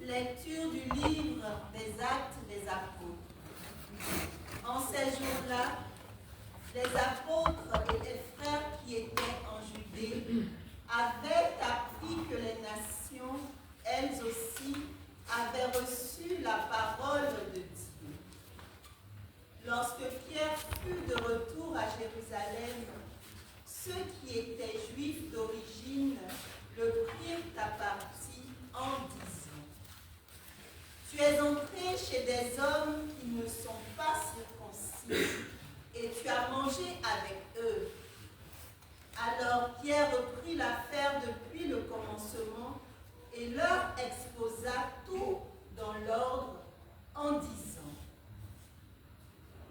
Lecture du livre des Actes des Apôtres. En ces jours-là, les apôtres et les frères qui étaient en Judée avaient appris que les nations, elles aussi, avaient reçu la parole de Dieu. Lorsque Pierre fut de retour à Jérusalem, ceux qui étaient juifs d'origine le prirent à partie en disant: tu es entré chez des hommes qui ne sont pas circoncis, et tu as mangé avec eux. Alors Pierre reprit l'affaire depuis le commencement et leur exposa tout dans l'ordre en disant: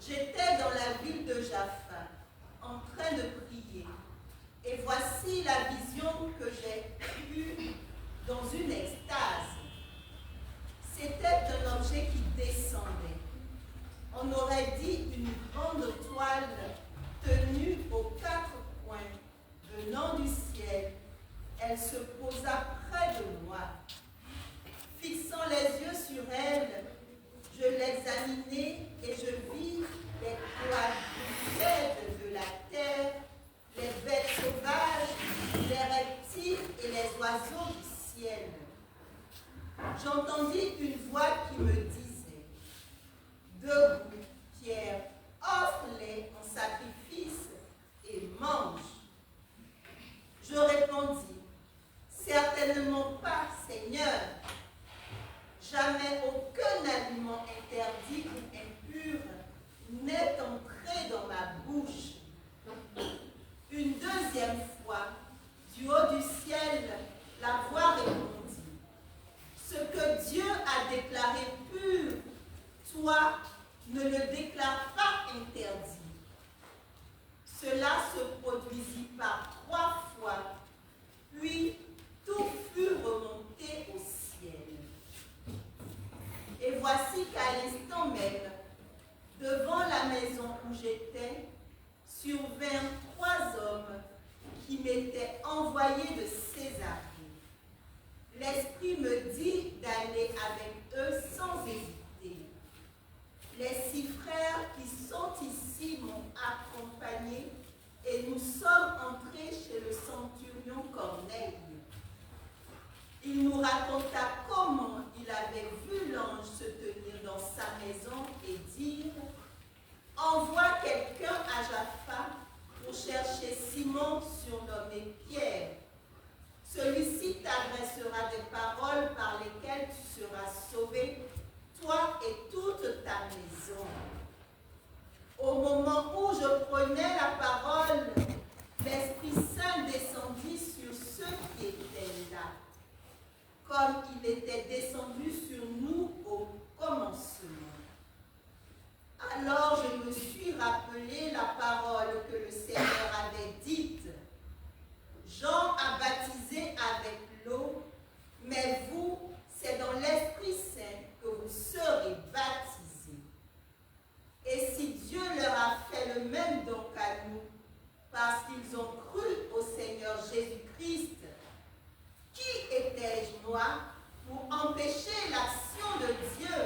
j'étais dans la ville de Jaffa, en train de prier, et voici la vision que j'ai eue dans une extase. C'était un objet qui descendait. On aurait dit une grande toile tenue aux quatre coins, venant du ciel. Elle se posa près de moi. Fixant les yeux sur elle, je l'examinai et je vis les quadrupèdes de la terre, les bêtes sauvages, les reptiles et les oiseaux du ciel. J'entendis une voix qui me disait: debout, Pierre, offre-les en sacrifice et mange. Je répondis: certainement pas, Seigneur. Jamais aucun aliment interdit ou impur n'est entré dans ma bouche. Une deuxième fois, du haut du ciel, la voix répondit: ce que Dieu a déclaré pur, toi, ne le déclare pas interdit. Cela se produisit par 3 fois, puis tout fut remonté au ciel. Et voici qu'à l'instant même, devant la maison où j'étais, survinrent 3 hommes qui m'étaient envoyés de Césarée. L'Esprit me dit d'aller avec eux sans hésiter. Les 6 frères qui sont ici m'ont accompagné et nous sommes entrés chez le centurion Corneille. Il nous raconta comment il avait vu l'ange se tenir dans sa maison et dire: envoie quelqu'un à Jaffa pour chercher Simon surnommé Pierre. Celui-ci t'adressera des paroles par lesquelles tu seras sauvé, toi et toute ta maison. Au moment où je prenais la parole, l'Esprit Saint descendit sur ceux qui étaient là, comme il était descendu sur nous au commencement. Alors je me suis rappelé la parole que le Seigneur avait dite: Jean a baptisé avec l'eau, mais vous, c'est dans l'Esprit Saint que vous serez baptisés. Et si Dieu leur a fait le même don qu'à nous, parce qu'ils ont cru au Seigneur Jésus-Christ, qui étais-je moi pour empêcher l'action de Dieu?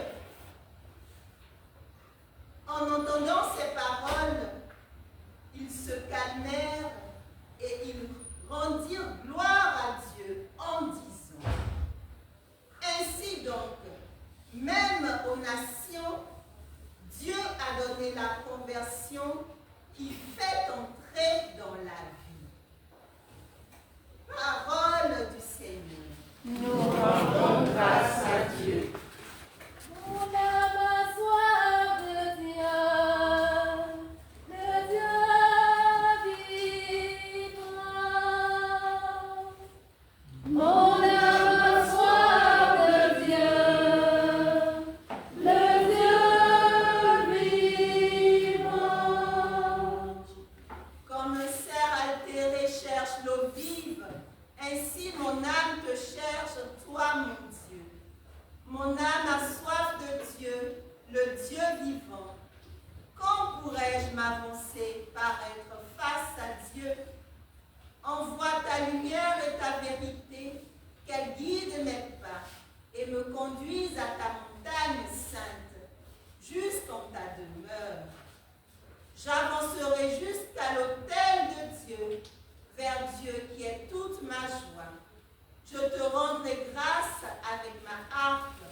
En entendant ces paroles, ils se calmèrent et ils rendirent gloire à Dieu en disant: ainsi donc, même aux nations, Dieu a donné la conversion qui fait entrer dans la vie. Parole du Seigneur. Nous rendons grâce à Dieu. Mon âme a soif de Dieu, de Dieu vivant. Mon âme a soif de Dieu, le Dieu vivant. Comme le cerf altéré cherche l'eau vive, ainsi mon âme te cherche, toi mon Dieu. Mon âme a soif de Dieu, le Dieu vivant. Quand pourrais-je m'avancer, paraître face à Dieu? Envoie ta lumière et ta vérité, qu'elle guide mes pas, et me conduise à ta montagne sainte, jusqu'en ta demeure. J'avancerai jusqu'à l'autel de Dieu, vers Dieu qui est toute ma joie. Je te rendrai grâce avec ma harpe,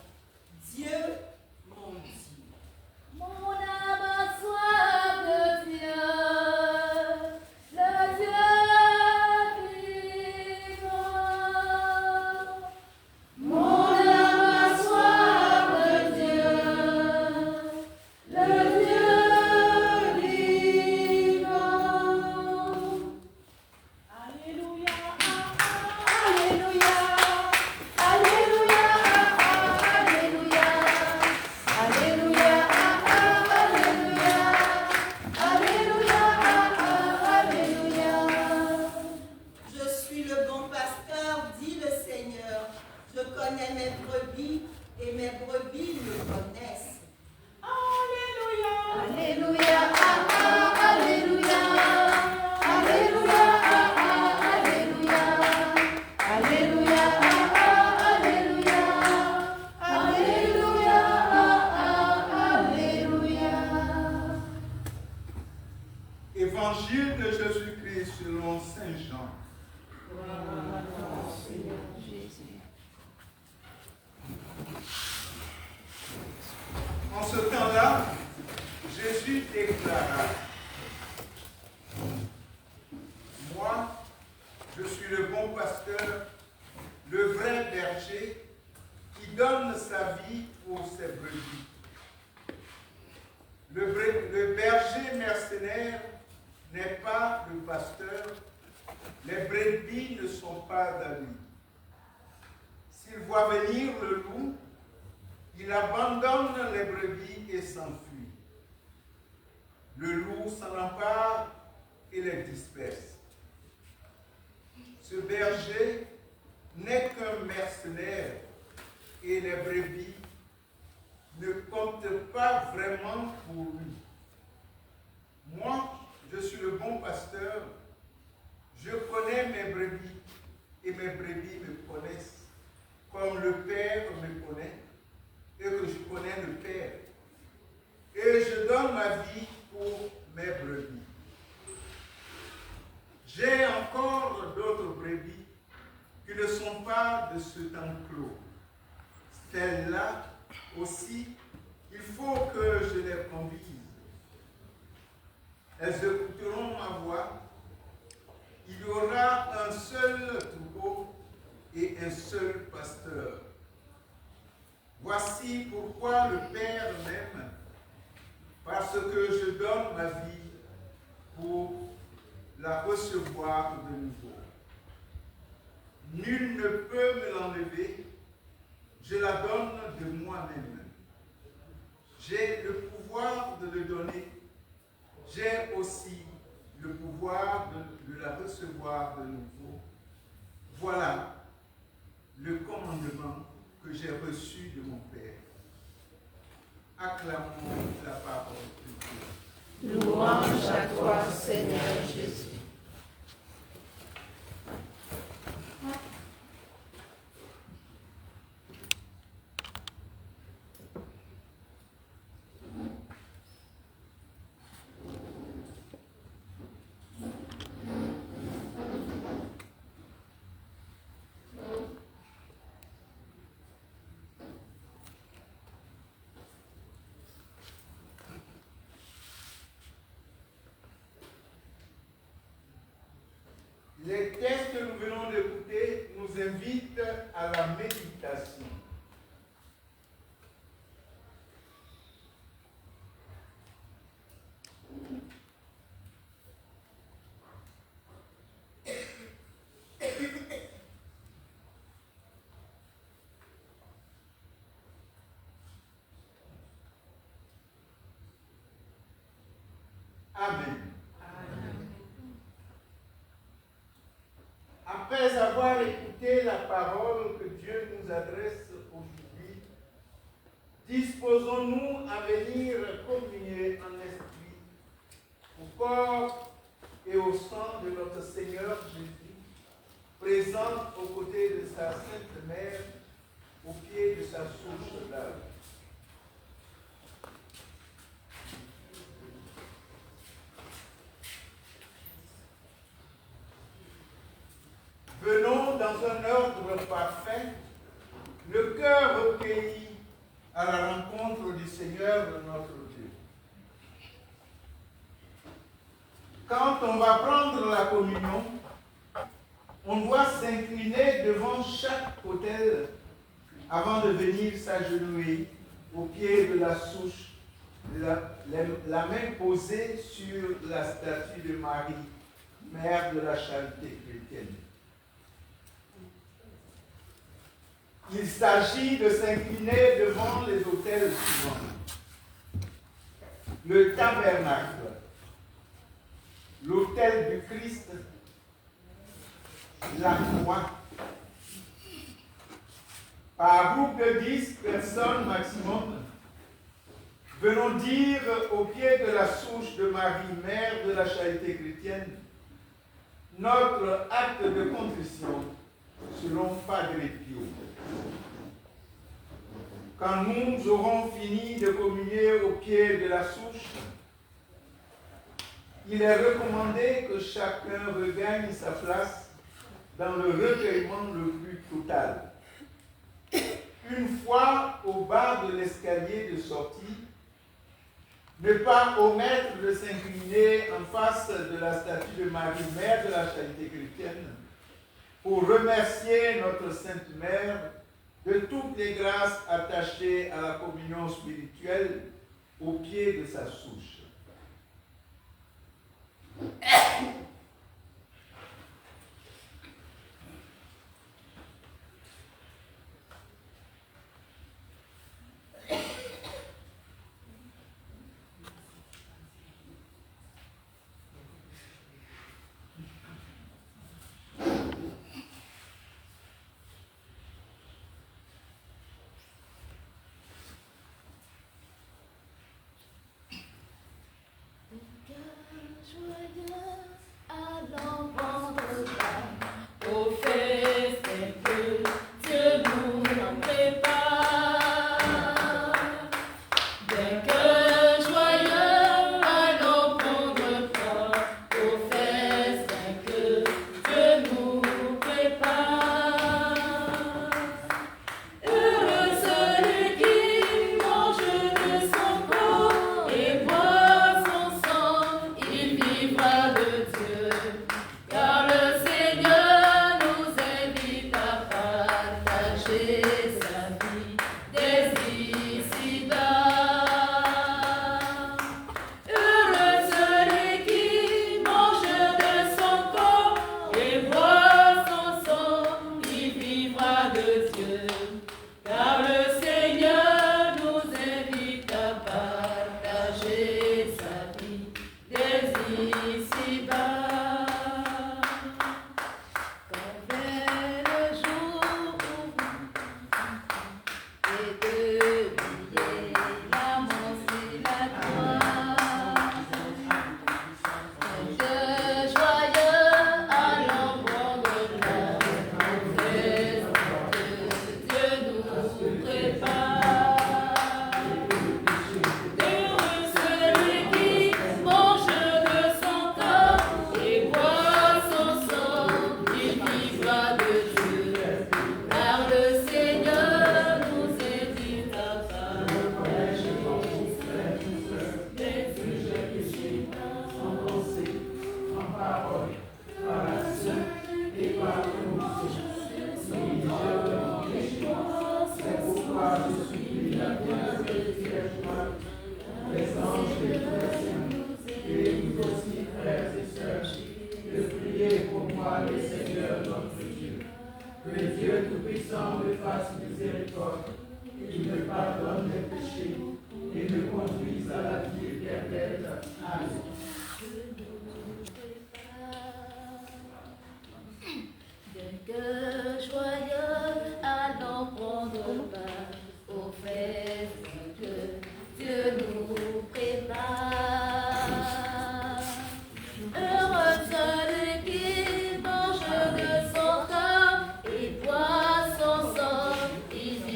Dieu, mon Dieu. Mon âme a soif de Dieu, le Dieu vivant. Mon âme a soif de Dieu, le Dieu vivant. Alléluia, alléluia, alléluia, alléluia, alléluia. Je suis le bon pasteur, dit le Seigneur. Je connais mes brebis et mes brebis me connaissent. Alléluia, alléluia, alléluia, alléluia, alléluia, alléluia, alléluia, alléluia. Évangile de Jésus-Christ selon Saint Jean. En ce temps-là, Jésus déclara: Moi, je suis le bon pasteur, le vrai berger, qui donne sa vie pour ses brebis. Le berger mercenaire n'est pas le pasteur, les brebis ne sont pas à lui. S'il voit venir le loup, il abandonne les brebis et s'enfuit. Le loup s'en empare et les disperse. Ce berger n'est qu'un mercenaire et les brebis ne comptent pas vraiment pour lui. Moi, je suis le bon pasteur, je connais mes brebis et mes brebis me connaissent, comme le Père me connaît et que je connais le Père. Et je donne ma vie pour mes brebis. J'ai encore d'autres brebis qui ne sont pas de ce temps clos. Celles-là aussi, il faut que je les conduise. Elles écouteront ma voix. Il y aura un seul troupeau et un seul pasteur. Voici pourquoi le Père m'aime, parce que je donne ma vie pour la recevoir de nouveau. Nul ne peut me l'enlever, je la donne de moi-même. J'ai le pouvoir de le donner, j'ai aussi le pouvoir de la recevoir de nouveau. Voilà le commandement que j'ai reçu de mon Père. Acclamons la parole de Dieu. Louange à toi, Seigneur Jésus. Les textes que nous venons d'écouter nous invitent à la méditation. Amen. Après avoir écouté la parole que Dieu nous adresse aujourd'hui, disposons-nous à venir communier en esprit au corps et au sang de notre Seigneur Jésus, présent aux côtés de sa Sainte Mère, au pied de sa source d'âme. Venons dans un ordre parfait, le cœur recueilli à la rencontre du Seigneur notre Dieu. Quand on va prendre la communion, on doit s'incliner devant chaque autel avant de venir s'agenouiller au pied de la souche, la main posée sur la statue de Marie, mère de la charité chrétienne. Il s'agit de s'incliner devant les autels suivants. Le tabernacle, l'autel du Christ, la croix. Par groupe de 10 personnes maximum, venons dire au pied de la souche de Marie, mère de la charité chrétienne, notre acte de contrition selon Padre Pio. Quand nous aurons fini de communier au pied de la souche, il est recommandé que chacun regagne sa place dans le recueillement le plus total. Une fois au bas de l'escalier de sortie, ne pas omettre de s'incliner en face de la statue de Marie, mère de la charité chrétienne, pour remercier notre Sainte Mère de toutes les grâces attachées à la communion spirituelle au pied de sa souche.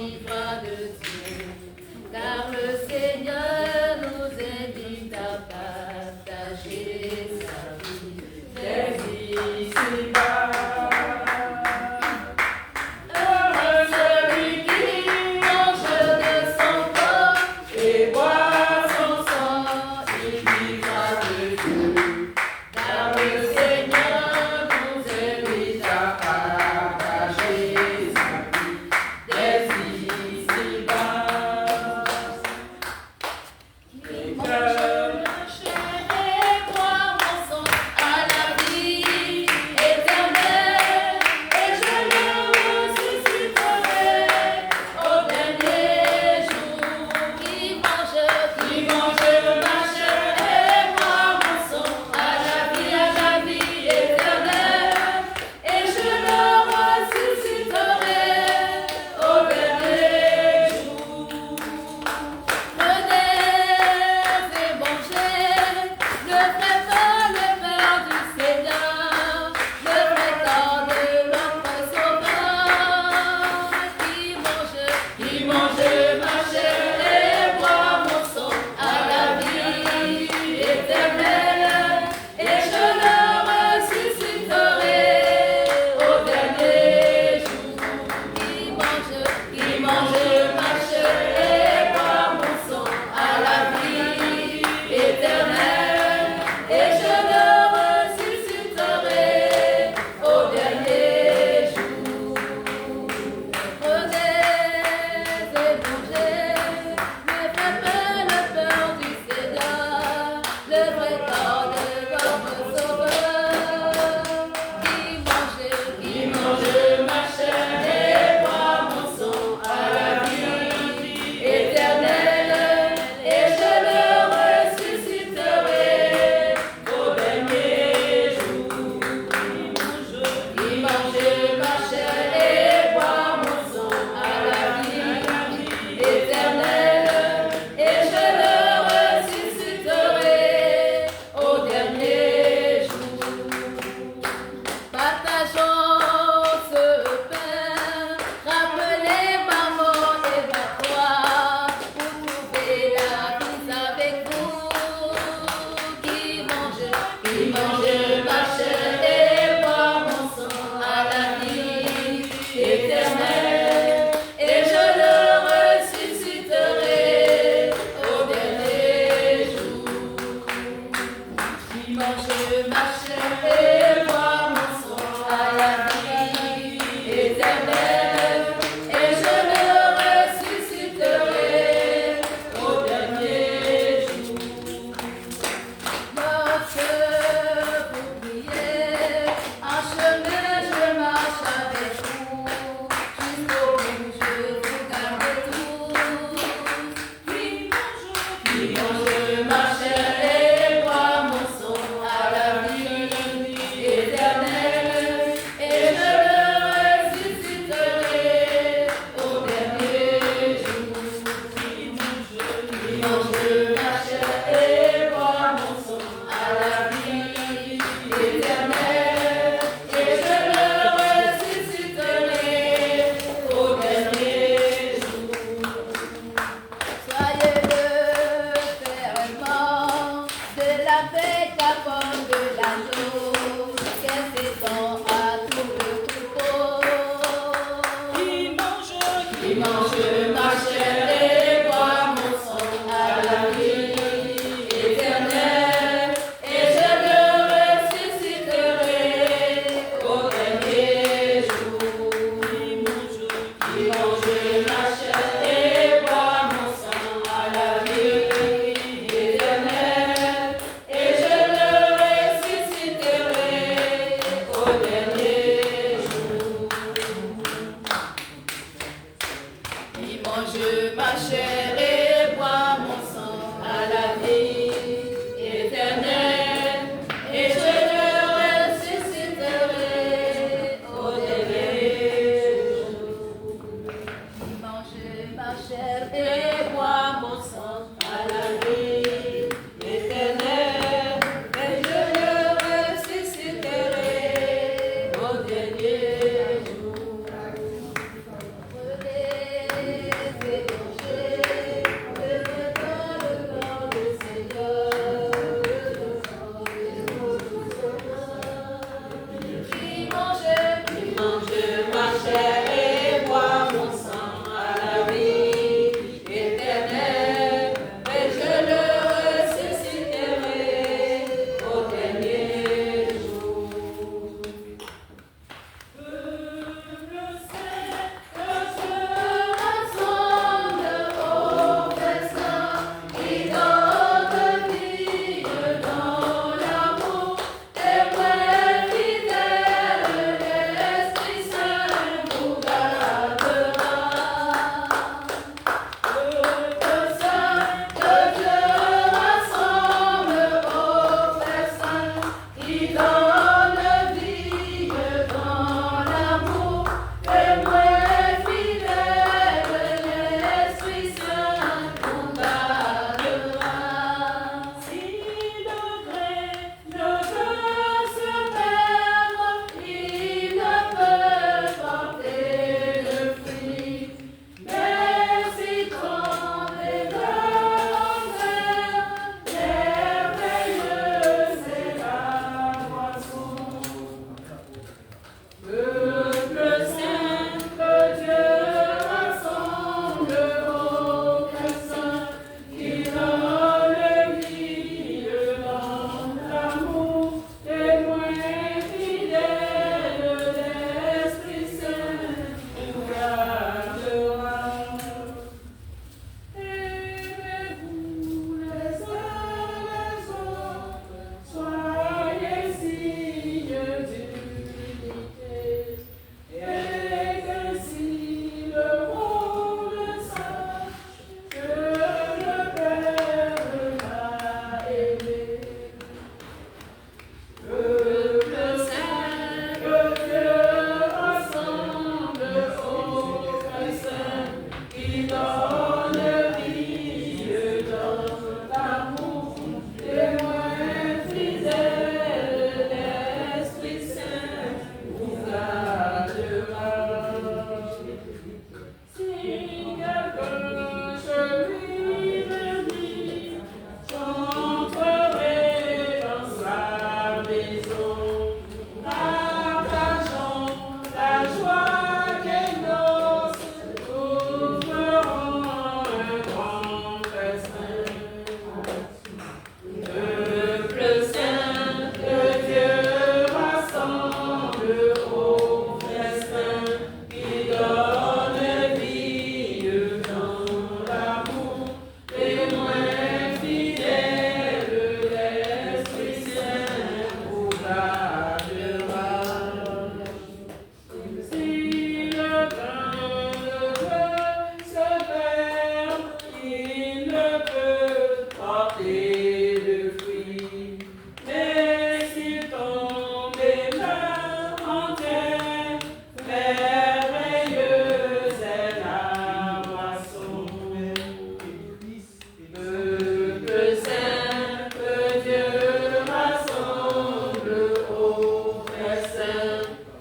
Il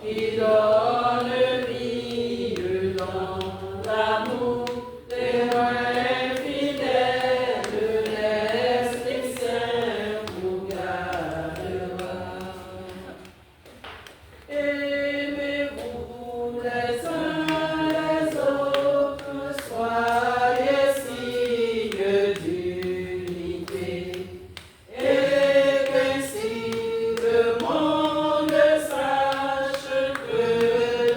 qui donne vie dans l'amour, témoin fidèle, l'Esprit Saint vous gardera. Aimez-vous les uns les autres, soyez signes d'unité, et qu'ainsi le monde sache que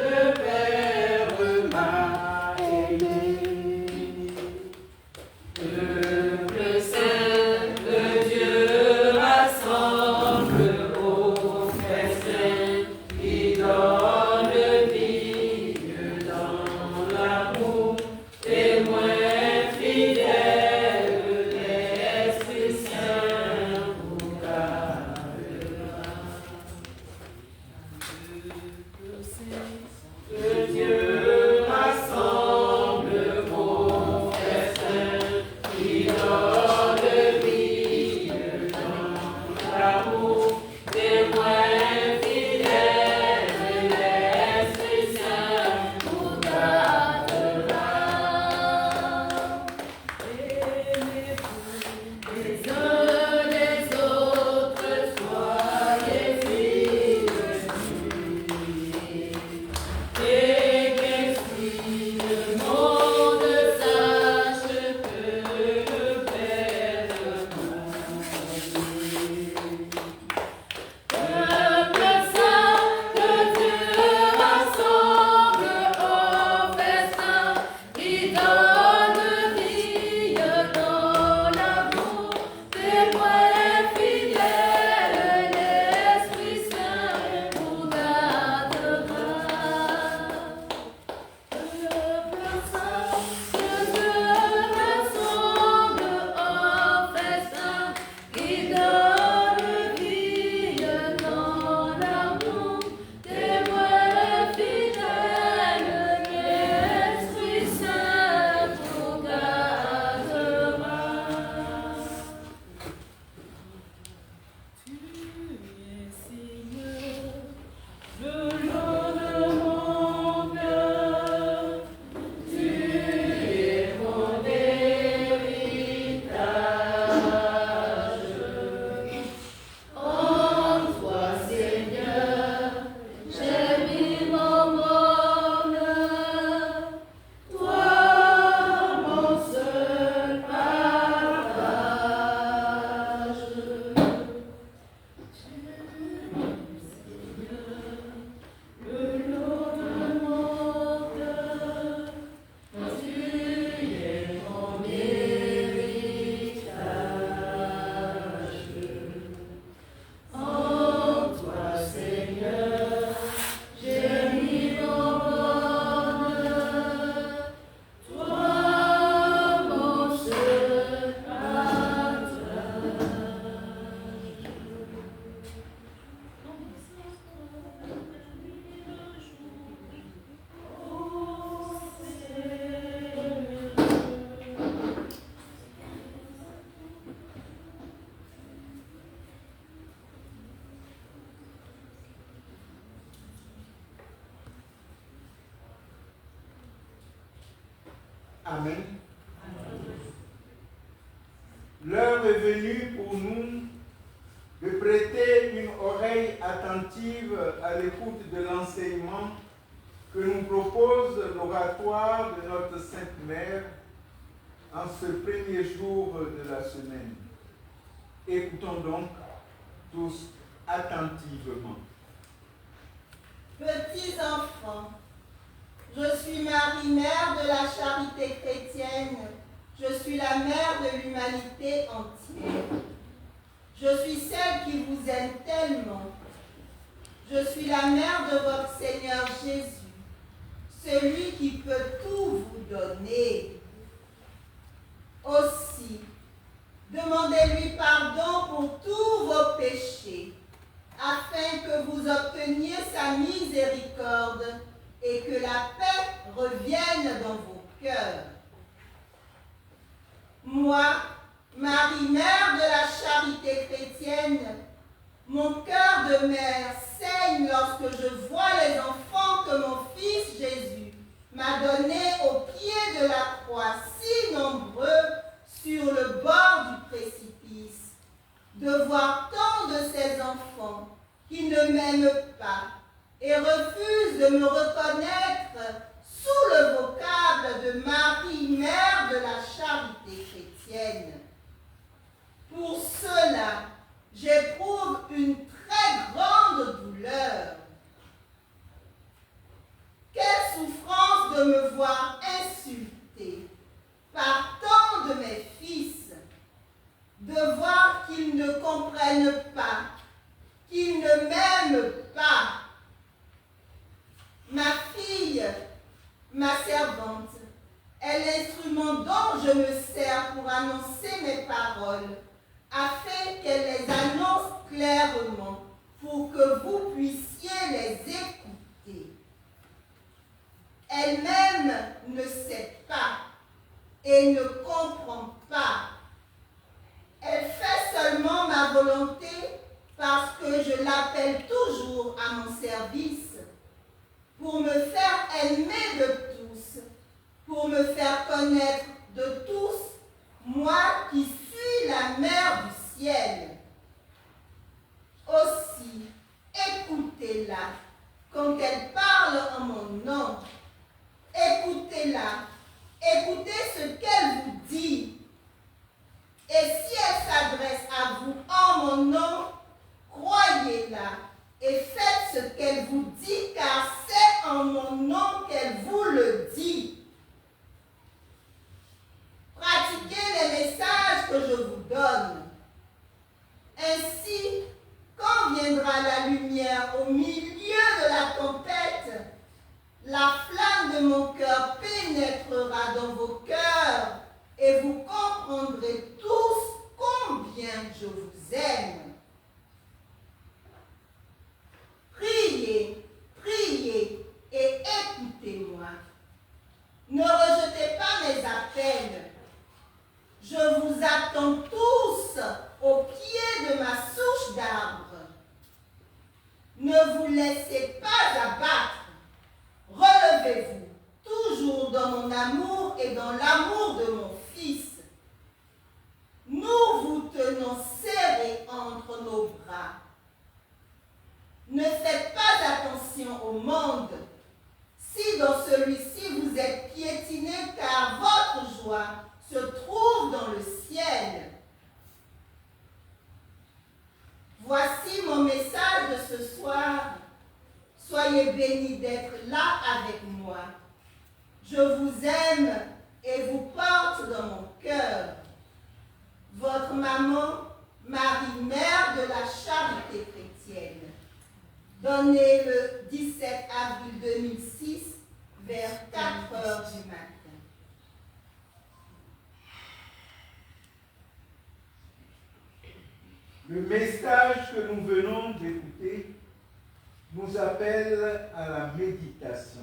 le Père m'a aimé. Peuple saint, le Dieu rassemble au festin, qui donne vie dans l'amour, témoin fidèle, l'Esprit Saint vous gardera. Que Dieu rassemble au festin, qui donne vie dans l'amour, témoin fidèle, l'Esprit Saint vous gardera. Aimez-vous les uns les autres, soyez signes d'unité, et qu'ainsi le monde sache que le Père m'a aimé. Peuple saint, que Dieu rassemble au festin, qui donne vie dans l'amour, témoin fidèle, l'Esprit Saint vous gardera. Peuple saint, que Dieu rassemble au festin, qui donne vie dans l'amour, témoin fidèle, l'Esprit Saint vous gardera. Tu es Seigneur, de l'eau de mon cœur, tu es mon héritage. En toi, Seigneur, j'ai mis mon bonheur, toi, mon seul partage. Le long de mon cœur, tu es mon héritage. En toi, Seigneur, j'ai mis mon bonheur, toi, mon seul partage. Amen. L'heure est venue pour nous de prêter une oreille attentive à l'écoute de l'enseignement que nous propose l'oratoire de notre Sainte Mère en ce premier jour de la semaine. Écoutons donc tous attentivement. Petits enfants, je suis Marie, mère de la charité chrétienne. Je suis la mère de l'humanité entière. Je suis celle qui vous aime tellement. Je suis la mère de votre Seigneur Jésus, celui qui peut tout vous donner. Aussi, demandez-lui pardon pour tous vos péchés, afin que vous obteniez sa miséricorde et que la paix revienne dans vos cœurs. Moi, Marie, mère de la charité chrétienne, Mon cœur de mère saigne lorsque je vois les enfants que mon fils Jésus m'a donnés au pied de la croix, si nombreux sur le bord du précipice. De voir tant de ces enfants qui ne m'aiment pas et refusent de me reconnaître sous le vocable de Marie, mère de la charité chrétienne. Pour cela, j'éprouve une très grande douleur. Quelle souffrance de me voir insultée par tant de mes fils, de voir qu'ils ne comprennent pas, qu'ils ne m'aiment pas. Ma fille, ma servante, est l'instrument dont je me sers pour annoncer mes paroles, afin qu'elle les annonce clairement, pour que vous puissiez les écouter. Elle-même ne sait pas et ne comprend pas. Elle fait seulement ma volonté parce que je l'appelle toujours à mon service, pour me faire aimer de tous, pour me faire connaître de tous, moi qui suis la mère du ciel. Aussi, écoutez-la quand elle parle en mon nom. Écoutez-la, écoutez ce qu'elle vous dit. Et si elle s'adresse à vous en mon nom, croyez-la et faites ce qu'elle vous dit, car c'est en mon nom qu'elle vous le dit. Pratiquez les messages que je vous donne. Ainsi, quand viendra la lumière au milieu de la tempête, la flamme de mon cœur pénétrera dans vos cœurs et vous comprendrez tous combien je vous aime. Priez, priez et écoutez-moi. Ne rejetez pas mes appels. Je vous attends tous au pied de ma souche d'arbre. Ne vous laissez pas abattre. Relevez-vous, toujours dans mon amour et dans l'amour de mon Fils. Nous vous tenons serrés entre nos bras. Ne faites pas attention au monde, si dans celui-ci vous êtes piétinés, car votre joie se trouve dans le ciel. Voici mon message de ce soir. Soyez bénis d'être là avec moi. Je vous aime et vous porte dans mon cœur. Votre maman, Marie, mère de la charité chrétienne. Donnée le 17 avril 2006, vers 4 heures du matin. Le message que nous venons d'écouter nous appelle à la méditation.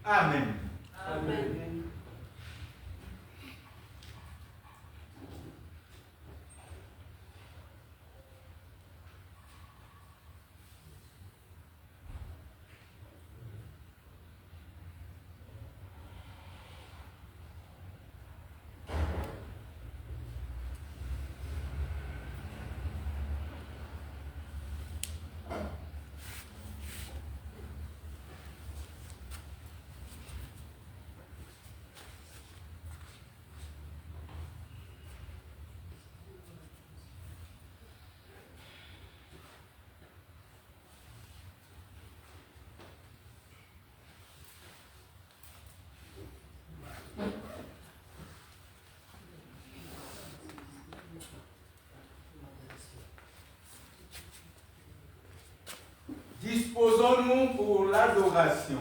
Amen. Amen. Disposons-nous pour l'adoration.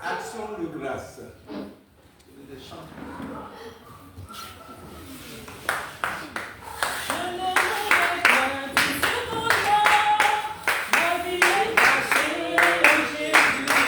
Action de grâce. Ma vie est cachée en Jésus.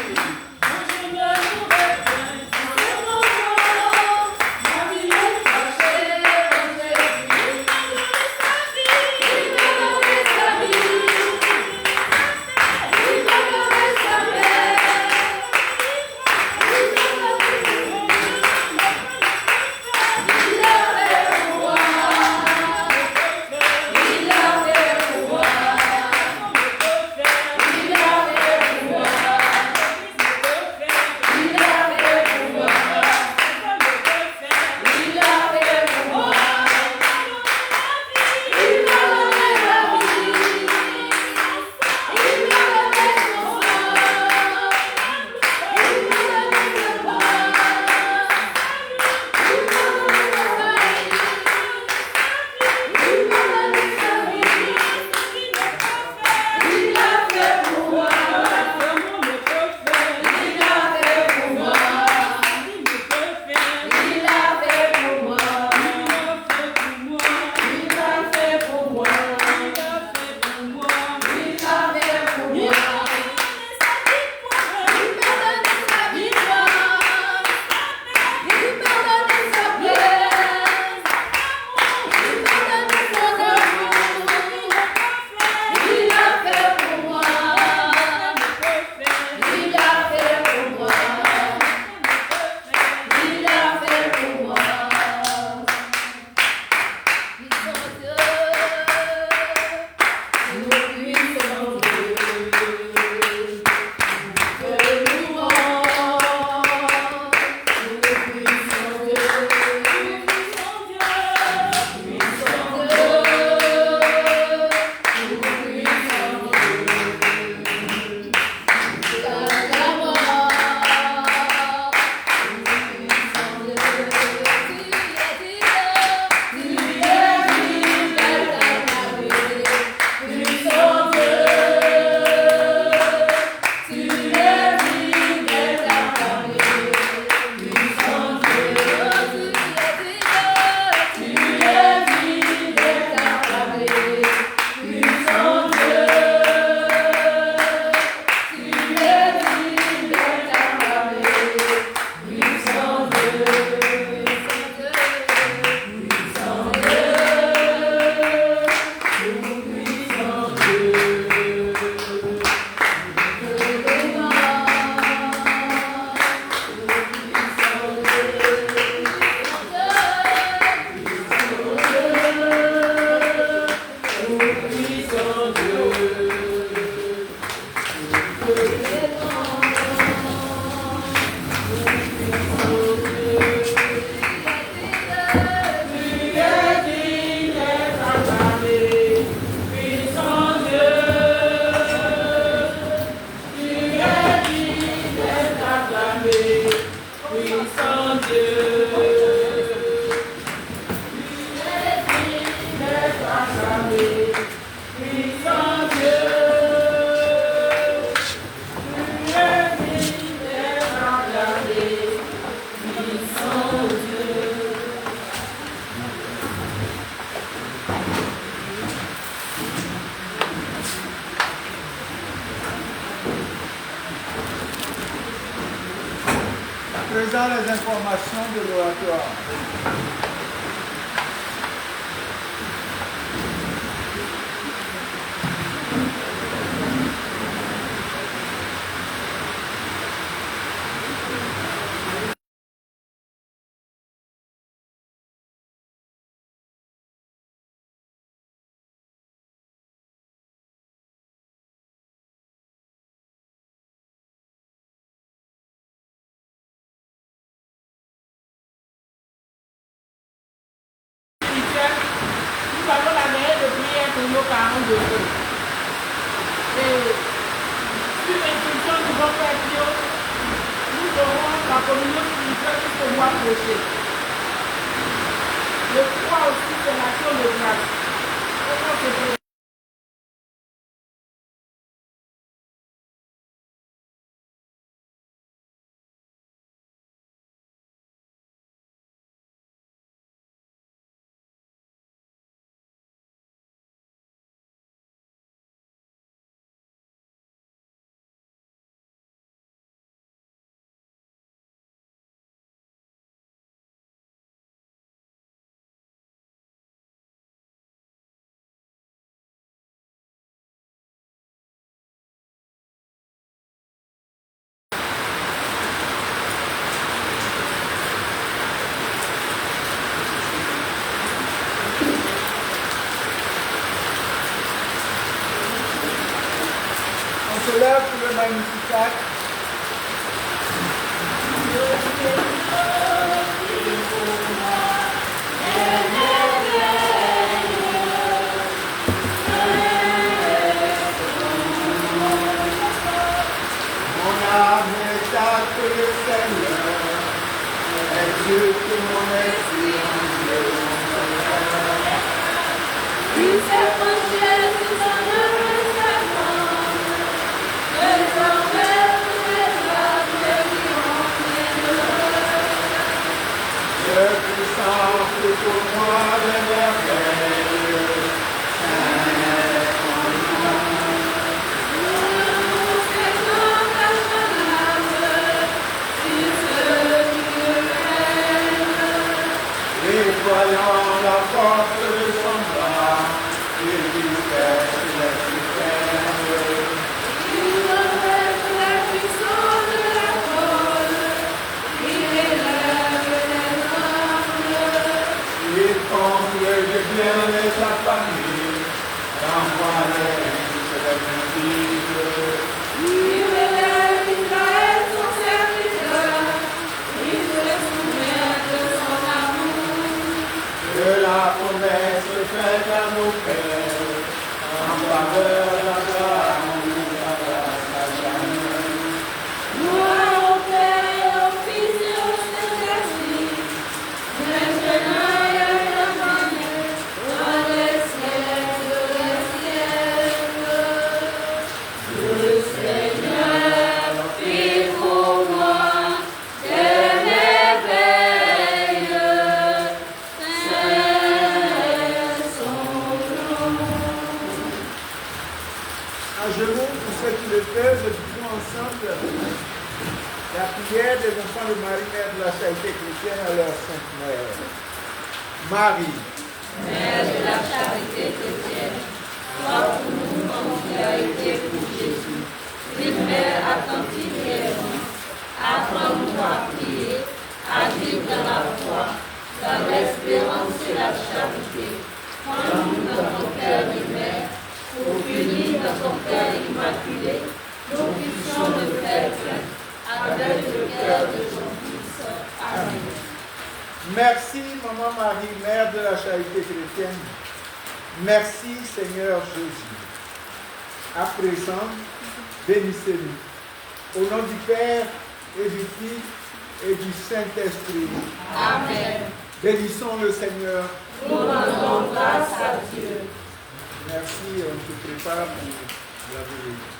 présent, les informations de l'oratoire. Nous avons la meilleure de prière pour nos parents de Dieu. Et sur l'instruction du bon Père Pio, nous aurons la communion spirituelle jusqu'au mois prochain. Le 3 aussi, c'est l'action de grâce. Comment se fait? On se lève pour le Magnificat. Mon âme exalte le Seigneur, exulte mon esprit en Dieu. Il s'approchait de son heureux serment, désormais les âmes Le puissant fait pour moi des merveilles. Et voyant la force de son bras, il disperse les systèmes. Il revêt la puissance de la folle, il élève les hommes. Il comble de bien les affamés, renvoie les riches les invités. Il élève Israël son serviteur, il se souvient de son amour. De la promesse faite à nos pères, en faveur d'Abraham, à jamais. Gloire au Père et au Fils et au Saint-Esprit, maintenant et à jamais, dans les siècles des siècles. Le Seigneur fit pour moi des merveilles, c'est son nom. À genoux, pour ceux qui le peuvent, disons ensemble la prière des enfants de Marie, Mère de la Charité chrétienne, à leur Sainte Mère. Marie, Mère de la charité chrétienne, sois pour nous comme tu as été pour Jésus. Mère attentive et aimante, apprends-nous à prier, à vivre dans la foi, dans l'espérance et la charité. Prends-nous dans ton cœur humain, pour unir dans ton cœur immaculé, nous puissions le faire avec le cœur de ton Fils. Amen. merci Maman Marie, Mère de la Charité chrétienne. Merci Seigneur Jésus. À présent, bénissez-nous. Au nom du Père et du Fils et du Saint-Esprit. Amen. Bénissons le Seigneur. Nous rendons grâce à Dieu. Merci, on se prépare pour la veillée.